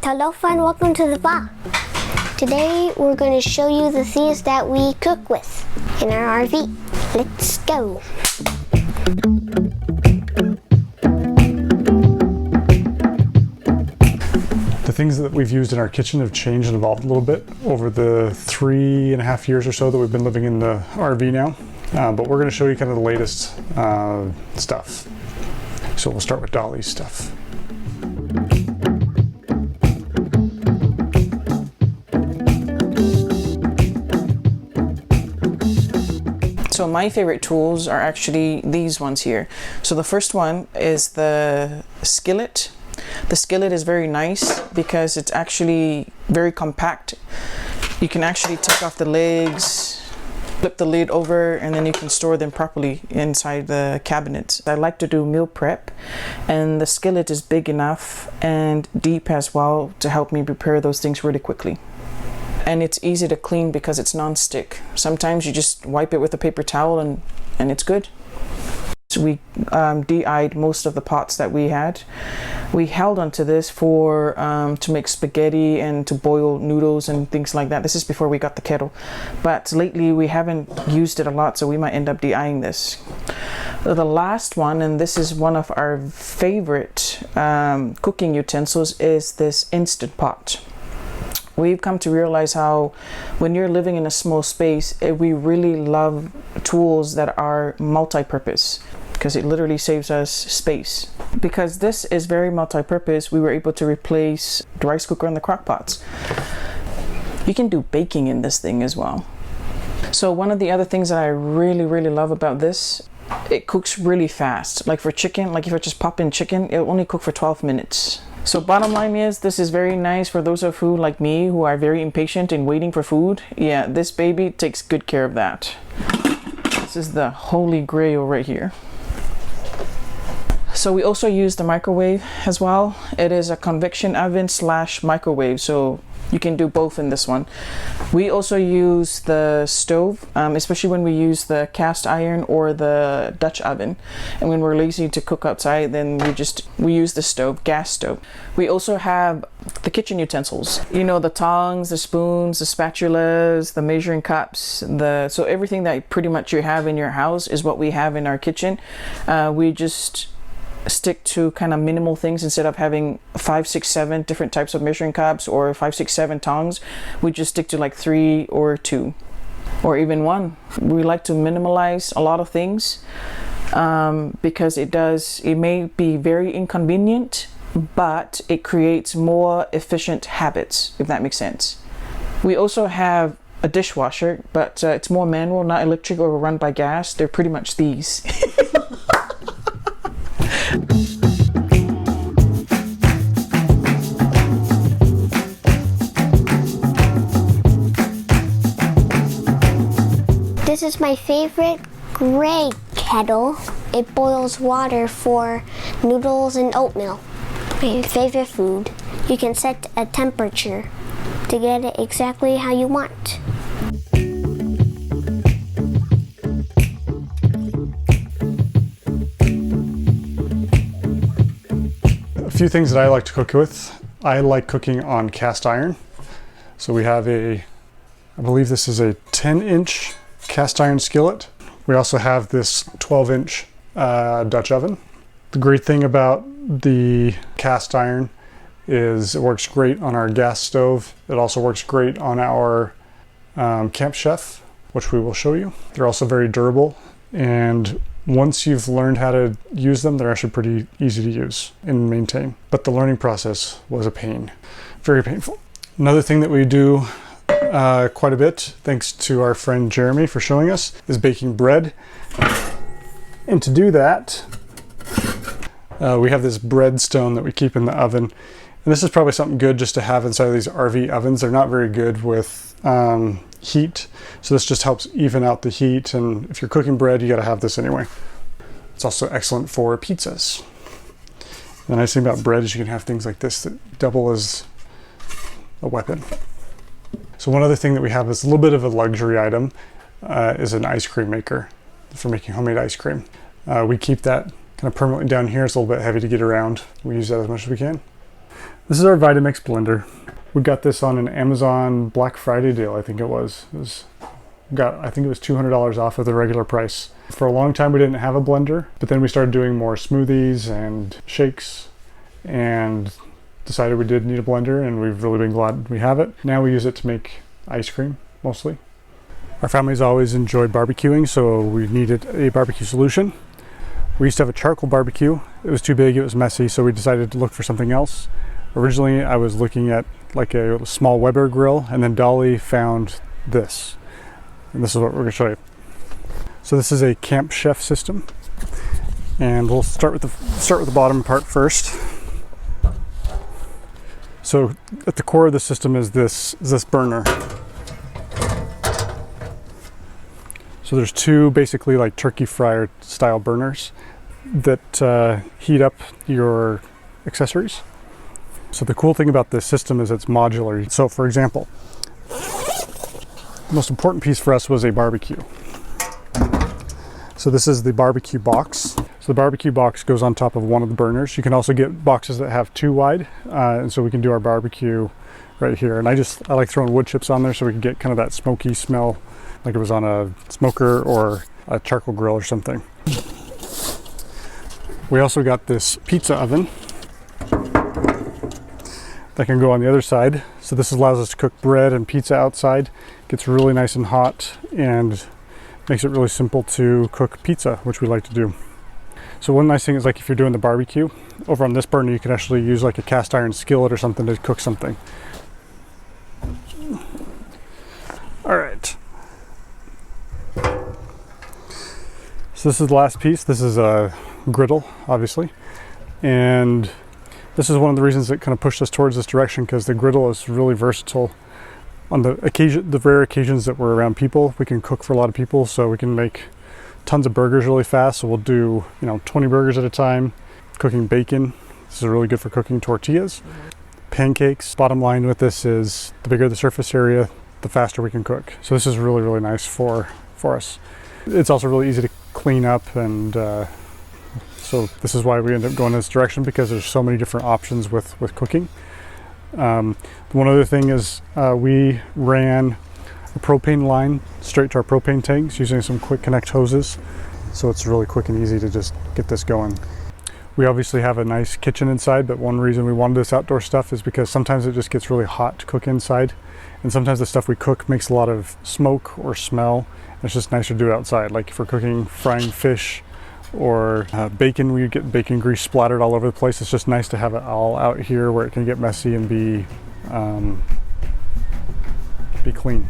Hello friend, welcome to the vlog. Today we're going to show you the things that we cook with in our RV. Let's go. The things that we've used in our kitchen have changed and evolved a little bit over the 3.5 years or so that we've been living in the RV now. But we're going to show you kind of the latest stuff. So we'll start with Dolly's stuff. So my favorite tools are actually these ones here. So the first one is the skillet. The skillet is very nice because it's actually very compact. You can actually take off the legs, flip the lid over, and then you can store them properly inside the cabinet. I like to do meal prep, and the skillet is big enough and deep as well to help me prepare those things really quickly. And it's easy to clean because it's non-stick. Sometimes you just wipe it with a paper towel and it's good. So we de-eyed most of the pots that we had. We held onto this for to make spaghetti and to boil noodles and things like that. This is before we got the kettle. But lately we haven't used it a lot, so we might end up de-eyeing this. The last one, and this is one of our favorite cooking utensils, is this Instant Pot. We've come to realize how when you're living in a small space, we really love tools that are multi-purpose because it literally saves us space. Because this is very multi-purpose, we were able to replace the rice cooker and the crock pots. You can do baking in this thing as well. So one of the other things that I really love about this, it cooks really fast. Like for chicken, like if I just pop in chicken, it'll only cook for 12 minutes. So bottom line is, this is very nice for those of you like me who are very impatient in waiting for food. Yeah, this baby takes good care of that. This is the holy grail right here. So we also use the microwave as well. It is a convection oven / microwave, so you can do both in this one. We also use the stove, especially when we use the cast iron or the Dutch oven. And when we're lazy to cook outside, then we use the stove, gas stove. We also have the kitchen utensils. You know, the tongs, the spoons, the spatulas, the measuring cups, so everything that pretty much you have in your house is what we have in our kitchen. We just stick to kind of minimal things. Instead of having 5, 6, 7 different types of measuring cups or 5, 6, 7 tongs, we just stick to like 3 or 2 or even 1. We like to minimalize a lot of things because it may be very inconvenient, but it creates more efficient habits, if that makes sense. We also have a dishwasher, but it's more manual, not electric or run by gas. They're pretty much these. This is my favorite gray kettle. It boils water for noodles and oatmeal. My favorite food. You can set a temperature to get it exactly how you want. A few things that I like to cook with. I like cooking on cast iron. So we have I believe this is a 10-inch cast iron skillet. We also have this 12-inch Dutch oven. The great thing about the cast iron is it works great on our gas stove. It also works great on our Camp Chef, which we will show you. They're also very durable, and once you've learned how to use them, they're actually pretty easy to use and maintain. But the learning process was a pain, very painful. Another thing that we do quite a bit, thanks to our friend Jeremy for showing us, is baking bread. And to do that, we have this bread stone that we keep in the oven. And this is probably something good just to have inside of these RV ovens. They're not very good with heat, so this just helps even out the heat. And if you're cooking bread, you got to have this anyway. It's also excellent for pizzas. The nice thing about bread is you can have things like this that double as a weapon. So one other thing that we have is a little bit of a luxury item, is an ice cream maker for making homemade ice cream. We keep that kind of permanently down here. It's a little bit heavy to get around. We use that as much as we can. This is our Vitamix blender. We got this on an Amazon Black Friday deal, I think it was. I think it was $200 off of the regular price. For a long time we didn't have a blender, but then we started doing more smoothies and shakes and decided we did need a blender, and we've really been glad we have it. Now we use it to make ice cream, mostly. Our family's always enjoyed barbecuing, so we needed a barbecue solution. We used to have a charcoal barbecue. It was too big, it was messy, so we decided to look for something else. Originally, I was looking at like a small Weber grill, and then Dolly found this. And this is what we're gonna show you. So this is a Camp Chef system. And we'll start with the bottom part first. So at the core of the system is this burner. So there's two basically like turkey fryer style burners that heat up your accessories. So the cool thing about this system is it's modular. So for example, the most important piece for us was a barbecue. So this is the barbecue box. So the barbecue box goes on top of one of the burners. You can also get boxes that have two wide, and so we can do our barbecue right here. And I like throwing wood chips on there so we can get kind of that smoky smell, like it was on a smoker or a charcoal grill or something. We also got this pizza oven that can go on the other side. So this allows us to cook bread and pizza outside. Gets really nice and hot and makes it really simple to cook pizza, which we like to do. So one nice thing is, like, if you're doing the barbecue, over on this burner you can actually use like a cast iron skillet or something to cook something. All right. So this is the last piece. This is a griddle, obviously. And this is one of the reasons that kind of pushed us towards this direction, because the griddle is really versatile. On the rare occasions that we're around people, we can cook for a lot of people, so we can make tons of burgers really fast. So we'll do 20 burgers at a time. Cooking bacon, this is really good for cooking tortillas. Pancakes. Bottom line with this is the bigger the surface area, the faster we can cook. So this is really, really nice for us. It's also really easy to clean up, and so this is why we end up going this direction, because there's so many different options with cooking. One other thing is we ran a propane line straight to our propane tanks using some quick connect hoses, so it's really quick and easy to just get this going. We obviously have a nice kitchen inside, but one reason we wanted this outdoor stuff is because sometimes it just gets really hot to cook inside, and sometimes the stuff we cook makes a lot of smoke or smell. It's just nicer to do it outside. Like if we're frying fish or bacon, we get bacon grease splattered all over the place. It's just nice to have it all out here where it can get messy and be clean.